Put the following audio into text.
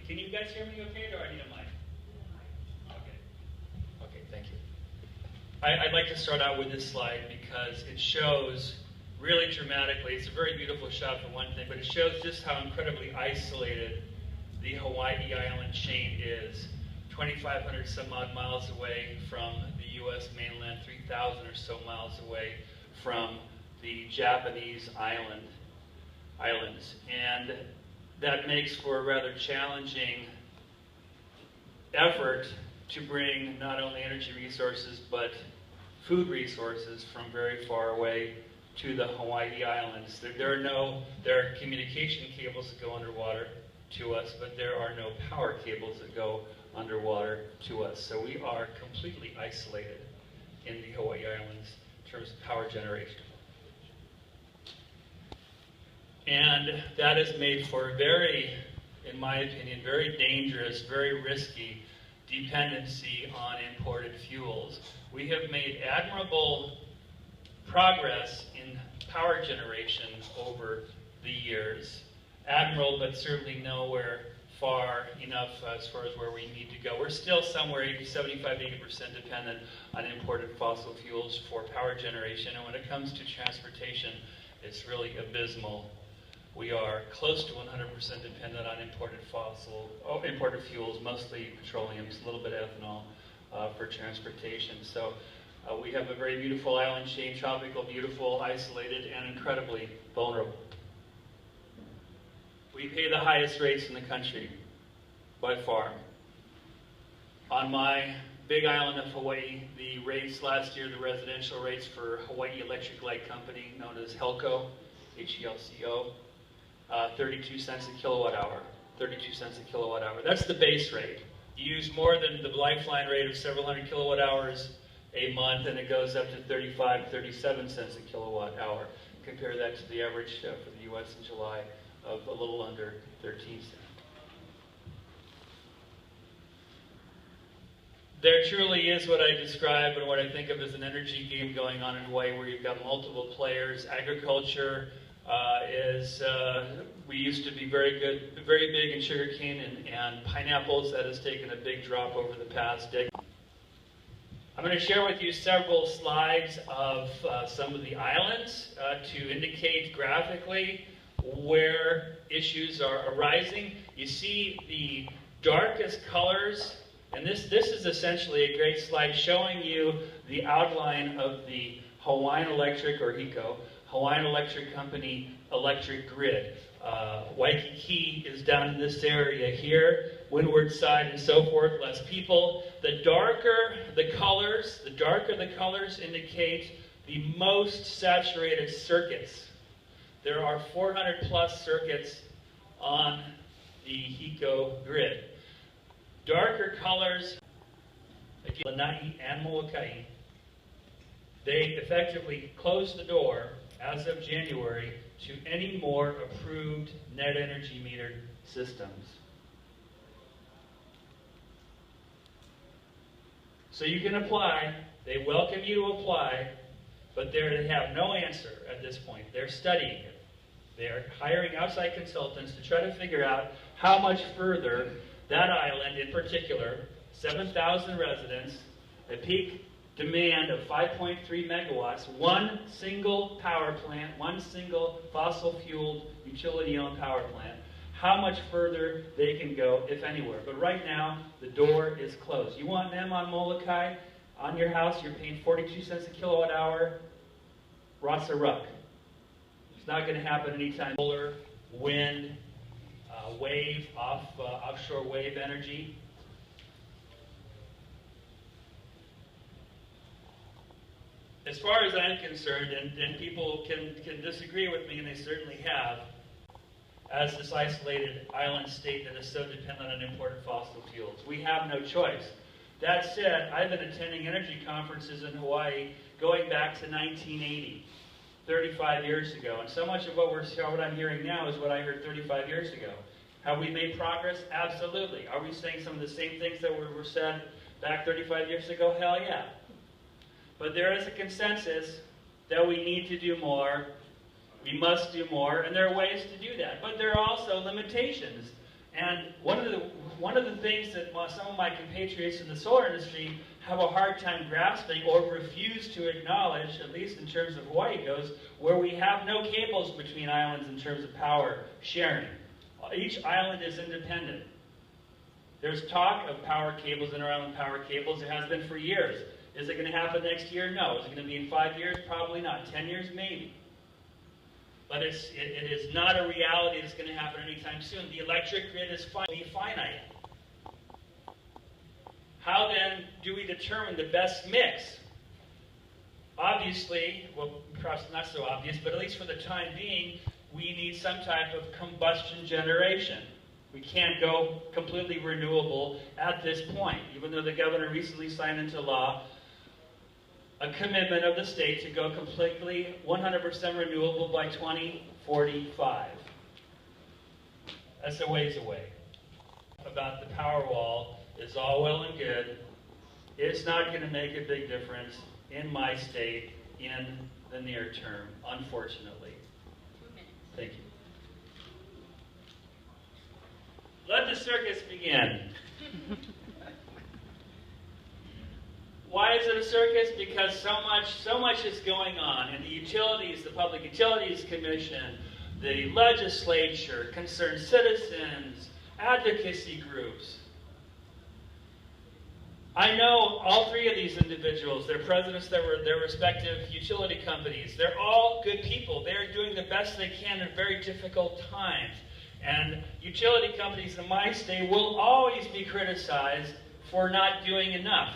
Can you guys hear me okay, or do I need a mic? Okay. Okay, thank you. I'd like to start out with this slide because it shows really dramatically, it's a very beautiful shot for one thing, but it shows just how incredibly isolated the Hawaii island chain is. 2,500 some odd miles away from the U.S. mainland, 3,000 or so miles away from the Japanese islands. And that makes for a rather challenging effort to bring not only energy resources but food resources from very far away to the Hawaii Islands. There are communication cables that go underwater to us, but there are no power cables that go underwater to us. So we are completely isolated in the Hawaii Islands in terms of power generation. And that has made for a very, in my opinion, very dangerous, very risky dependency on imported fuels. We have made admirable progress in power generation over the years. Admirable, but certainly nowhere far enough as far as where we need to go. We're still somewhere 75–80% dependent on imported fossil fuels for power generation, and when it comes to transportation, it's really abysmal. We are close to 100% dependent on imported fuels, mostly petroleum, a little bit of ethanol for transportation. So we have a very beautiful island chain, tropical, beautiful, isolated, and incredibly vulnerable. We pay the highest rates in the country, by far. On my big island of Hawaii, the rates last year, the residential rates for Hawaii Electric Light Company, known as HELCO, H-E-L-C-O, 32 cents a kilowatt hour. 32 cents a kilowatt hour. That's the base rate. You use more than the lifeline rate of several hundred kilowatt hours a month, and it goes up to 35, 37 cents a kilowatt hour. Compare that to the average for the U.S. in July of a little under 13 cents. There truly is what I describe and what I think of as an energy game going on in Hawaii, where you've got multiple players. Agriculture we used to be very big in sugarcane and pineapples. That has taken a big drop over the past decade. I'm going to share with you several slides of some of the islands to indicate graphically where issues are arising. You see the darkest colors, and this is essentially a great slide showing you the outline of the Hawaiian Electric, or HECO, Hawaiian Electric Company electric grid. Waikiki is down in this area here, windward side and so forth, less people. The darker the colors indicate the most saturated circuits. There are 400 plus circuits on the HECO grid. Darker colors, Lanai and Molokai, they effectively closed the door as of January to any more approved net energy metered systems. So you can apply, they welcome you to apply, but they have no answer at this point. They're studying it. They are hiring outside consultants to try to figure out how much further that island in particular, 7,000 residents, a peak demand of 5.3 megawatts, one single power plant, one single fossil-fueled, utility-owned power plant, how much further they can go, if anywhere. But right now, the door is closed. You want them on Molokai, on your house, you're paying 42 cents a kilowatt hour, Rotsa Ruck. It's not going to happen anytime. Solar, wind, wave, offshore wave energy. As far as I'm concerned, and people can disagree with me, and they certainly have, as this isolated island state that is so dependent on imported fossil fuels, we have no choice. That said, I've been attending energy conferences in Hawaii going back to 1980, 35 years ago, and so much of what I'm hearing now is what I heard 35 years ago. Have we made progress? Absolutely. Are we saying some of the same things that were said back 35 years ago? Hell yeah. But there is a consensus that we need to do more, we must do more, and there are ways to do that. But there are also limitations. And one of the things that some of my compatriots in the solar industry have a hard time grasping or refuse to acknowledge, at least in terms of Hawaii goes, where we have no cables between islands in terms of power sharing. Each island is independent. There's talk of power cables, inter-island power cables. There has been for years. Is it going to happen next year? No. Is it going to be in 5 years? Probably not. 10 years? Maybe. But it is not a reality that's going to happen anytime soon. The electric grid is finite. How then do we determine the best mix? Obviously, well, perhaps not so obvious, but at least for the time being, we need some type of combustion generation. We can't go completely renewable at this point, even though the governor recently signed into law a commitment of the state to go completely 100% renewable by 2045. That's a ways away. About the power wall is all well and good. It's not going to make a big difference in my state in the near term, unfortunately. 2 minutes. Thank you. Let the circus begin. Why is it a circus? Because so much is going on, and the utilities, the Public Utilities Commission, the legislature, concerned citizens, advocacy groups. I know all three of these individuals. They're presidents that were their respective utility companies. They're all good people. They're doing the best they can in very difficult times. And utility companies in my state will always be criticized for not doing enough.